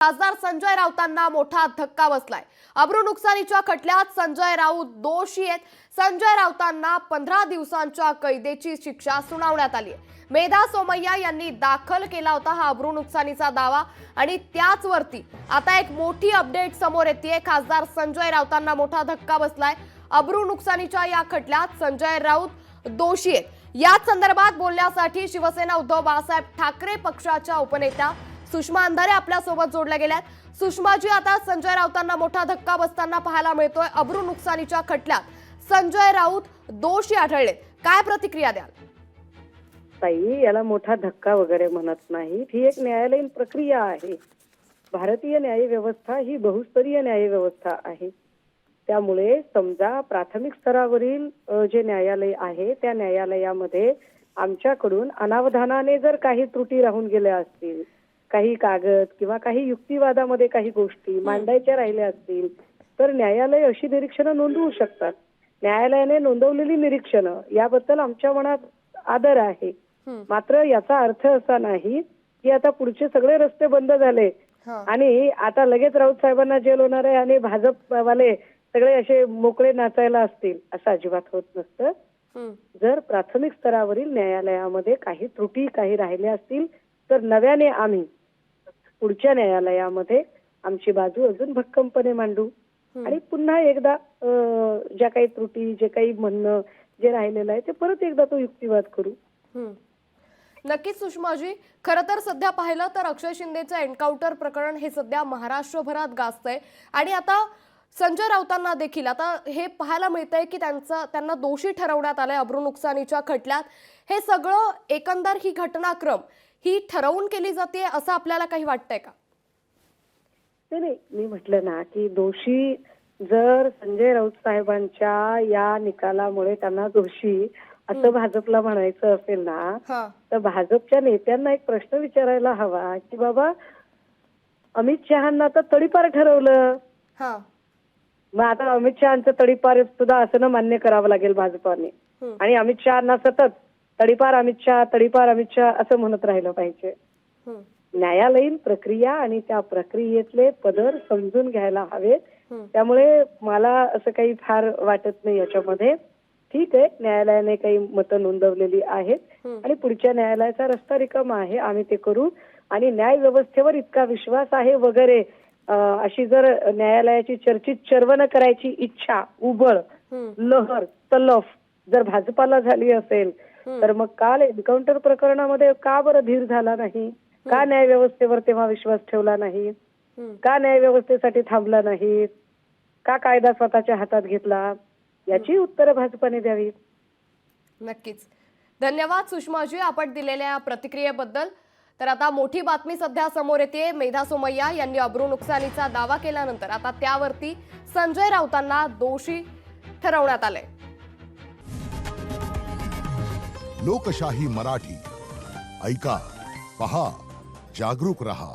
खासदार संजय राऊतांना मोठा धक्का बसलाय। अब्रू नुकसानीच्या खटल्यात संजय राऊत दोषी आहेत। संजय राऊतांना 15 दिवसांच्या कैदेची शिक्षा सुनावण्यात आली आहे। मेधा सोमय्या यांनी दाखल केला होता हा अब्रू नुकसानीचा दावा आणि त्याच वरती आता एक मोठी अपडेट समोर येते। खासदार संजय राऊतांना मोठा धक्का बसलाय। अब्रू नुकसानीच्या या खटल्यात संजय राऊत दोषी आहेत। याच संदर्भात बोलण्यासाठी शिवसेना उद्धव बाळासाहेब ठाकरे पक्षाच्या उपनेत्या सुषमा अंधारे आपल्या सोबत जोडल्या गेल्यात। सुषमाजी, आता संजय राऊतांना मोठा धक्का बसताना पाहायला मिळतोय। अब्रू नुकसानीच्या खटल्यात संजय राऊत दोषी आढळले, काय प्रतिक्रिया द्याल? ताई, याला मोठा धक्का वगैरे म्हणत नाही। ही एक न्यायालयीन प्रक्रिया आहे। भारतीय न्याय व्यवस्था ही बहुस्तरीय न्याय व्यवस्था आहे। त्यामुळे समजा प्राथमिक स्तरावरील जे न्यायालय आहे त्या न्यायालयामध्ये आमच्याकडून अनावधानाने जर काही त्रुटी राहून गेल्या असतील, काही कागद किंवा काही युक्तिवादामध्ये काही गोष्टी मांडायच्या राहिल्या असतील, तर न्यायालय अशी निरीक्षणं नोंदवू शकतात। न्यायालयाने नोंदवलेली निरीक्षणं याबद्दल आमच्या मनात आदर आहे। मात्र याचा अर्थ असा नाही की आता पुढचे सगळे रस्ते बंद झाले आणि आता लगेच राऊत साहेबांना जेल होणार आहे आणि भाजपवाले सगळे असे मोकळे नाचायला असतील, असं अजिबात होत नसतं। जर प्राथमिक स्तरावरील न्यायालयामध्ये काही त्रुटी काही राहिल्या असतील तर नव्याने आम्ही पुढच्या न्यायालयामध्ये आमची बाजू अजून भक्कमपणे मांडू आणि पुन्हा एकदा ज्या काही त्रुटी जे काही म्हणणं जे राहिलेलं आहे ते परत एकदा तो युक्तिवाद करू। नक्कीच सुषमाजी, खरं तर सध्या पाहिलं तर अक्षय शिंदेचं एन्काउंटर प्रकरण हे सध्या महाराष्ट्रभरात गाजतंय आणि आता संजय राऊतांना देखील आता हे पाहायला मिळतंय की त्यांना दोषी ठरवण्यात आलंय अब्रू नुकसानीच्या खटल्यात। हे सगळं एकंदर ही घटनाक्रम ही ठरवून केली जाते असं आपल्याला काही वाटतंय का? नाही, मी म्हटलं ना की दोषी जर संजय राऊत साहेबांच्या या निकालामुळे त्यांना दोषी असं भाजपला म्हणायचं असेल ना, तर भाजपच्या नेत्यांना एक प्रश्न विचारायला हवा की बाबा अमित शहांना तर तडीपार ठरवलं, मग आता अमित शहांचं तडीपार सुद्धा असं मान्य करावं लागेल भाजपाने आणि अमित शहांना सतत तडीपार अमित शहा असं म्हणत राहिलं पाहिजे। न्यायालयीन प्रक्रिया आणि त्या प्रक्रियेतले पदर समजून घ्यायला हवे। त्यामुळे मला असं काही फार वाटत नाही याच्यामध्ये। ठीक आहे, न्यायालयाने काही मतं नोंदवलेली आहेत आणि पुढच्या न्यायालयाचा रस्ता रिकामा आहे, आम्ही ते करू आणि न्याय व्यवस्थेवर इतका विश्वास आहे वगैरे अशी जर न्यायालयाची चर्चित चर्वण करायची इच्छा, उबळ, लहर, तलफ जर भाजपाला झाली असेल तर मग काल एन्काउंटर प्रकरणामध्ये का बरं धीर झाला नाही? का न्याय व्यवस्थेवर तेव्हा विश्वास ठेवला नाही? का न्याय व्यवस्थेसाठी थांबला नाही? का कायदा स्वतःच्या हातात घेतला? याची उत्तरं भाजपाने द्यावी। नक्कीच, धन्यवाद सुषमाजी आपण दिलेल्या प्रतिक्रियेबद्दल। तर आता मोठी बातमी सध्या समोर येते। मेधा सोमय्या यांनी अब्रू नुकसानीचा दावा केल्यानंतर आता त्यावरती संजय राऊतांना दोषी ठरवण्यात आले। लोकशाही मराठी ऐका, पहा, जागरूक रहा।